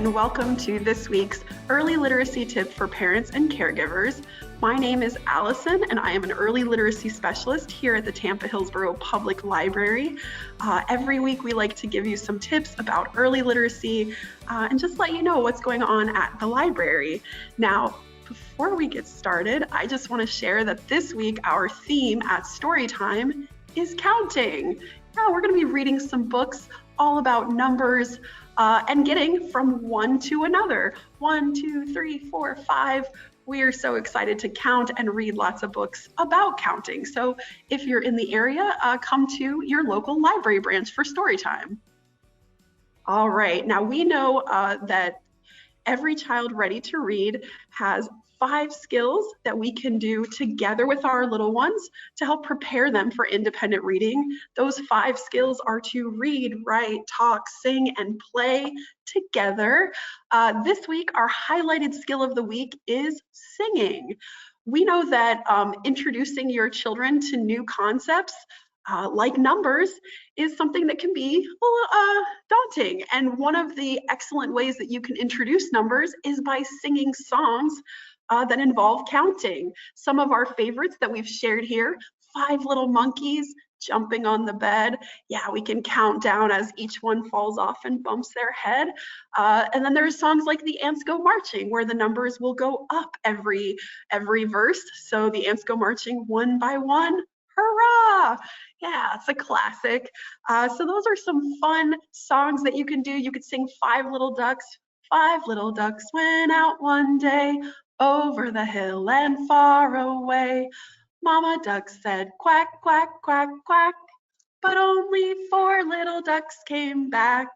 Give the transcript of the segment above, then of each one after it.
and welcome to this week's Early Literacy Tip for Parents and Caregivers. My name is Allison, and I am an early literacy specialist here at the Tampa Hillsborough Public Library. Every week, we like to give you some tips about early literacy and just let you know what's going on at the library. Now, before we get started, I just want to share that this week, our theme at Storytime is counting. Yeah, we're going to be reading some books all about numbers and getting from one to another. 1, 2, 3, 4, 5. We are so excited to count and read lots of books about counting. So if you're in the area, come to your local library branch for story time. All right, now we know that every child ready to read has 5 skills that we can do together with our little ones to help prepare them for independent reading. Those 5 skills are to read, write, talk, sing, and play together. This week, our highlighted skill of the week is singing. We know that introducing your children to new concepts like numbers is something that can be daunting. And one of the excellent ways that you can introduce numbers is by singing songs that involve counting. Some of our favorites that we've shared here: 5 Little Monkeys, Jumping on the Bed. Yeah, we can count down as each one falls off and bumps their head. And then there's songs like The Ants Go Marching, where the numbers will go up every verse. So the ants go marching one by one. Hurrah! Yeah, it's a classic. So those are some fun songs that you can do. You could sing 5 Little Ducks. 5 little ducks went out one day, over the hill and far away. Mama duck said quack, quack, quack, quack, but only 4 little ducks came back.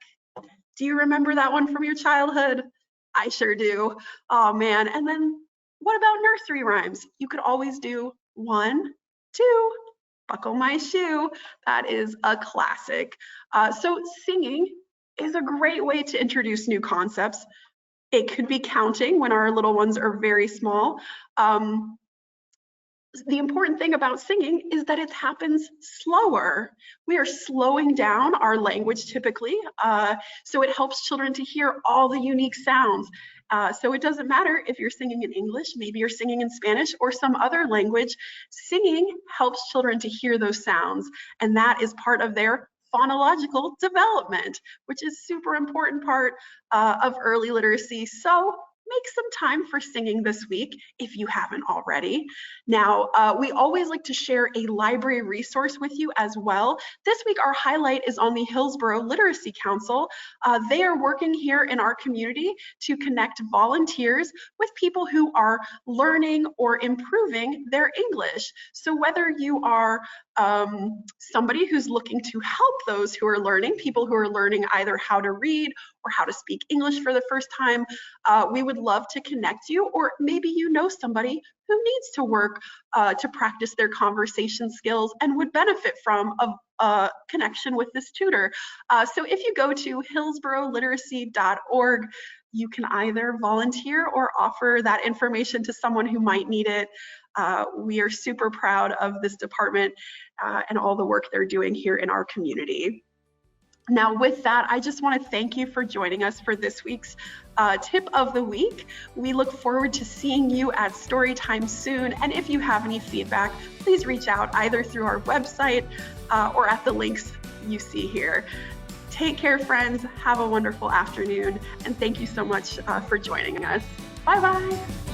Do you remember that one from your childhood? I sure do. Oh man, and then what about nursery rhymes? You could always do 1, 2, buckle my shoe. That is a classic. So singing is a great way to introduce new concepts. It could be counting when our little ones are very small. The important thing about singing is that it happens slower. We are slowing down our language typically, so it helps children to hear all the unique sounds. So it doesn't matter if you're singing in English, maybe you're singing in Spanish or some other language. Singing helps children to hear those sounds, and that is part of their phonological development, which is super important part of early literacy. So make some time for singing this week if you haven't already. Now, we always like to share a library resource with you as well. This week, our highlight is on the Hillsborough Literacy Council. They are working here in our community to connect volunteers with people who are learning or improving their English. So whether you are somebody who's looking to help those who are learning, people who are learning either how to read or how to speak English for the first time, we would love to connect you, or maybe you know somebody who needs to work to practice their conversation skills and would benefit from a connection with this tutor. So if you go to hillsboroughLiteracy.org, you can either volunteer or offer that information to someone who might need it. We are super proud of this department and all the work they're doing here in our community. Now, with that, I just want to thank you for joining us for this week's tip of the week. We look forward to seeing you at Storytime soon. And if you have any feedback, please reach out either through our website or at the links you see here. Take care, friends. Have a wonderful afternoon. And thank you so much for joining us. Bye-bye.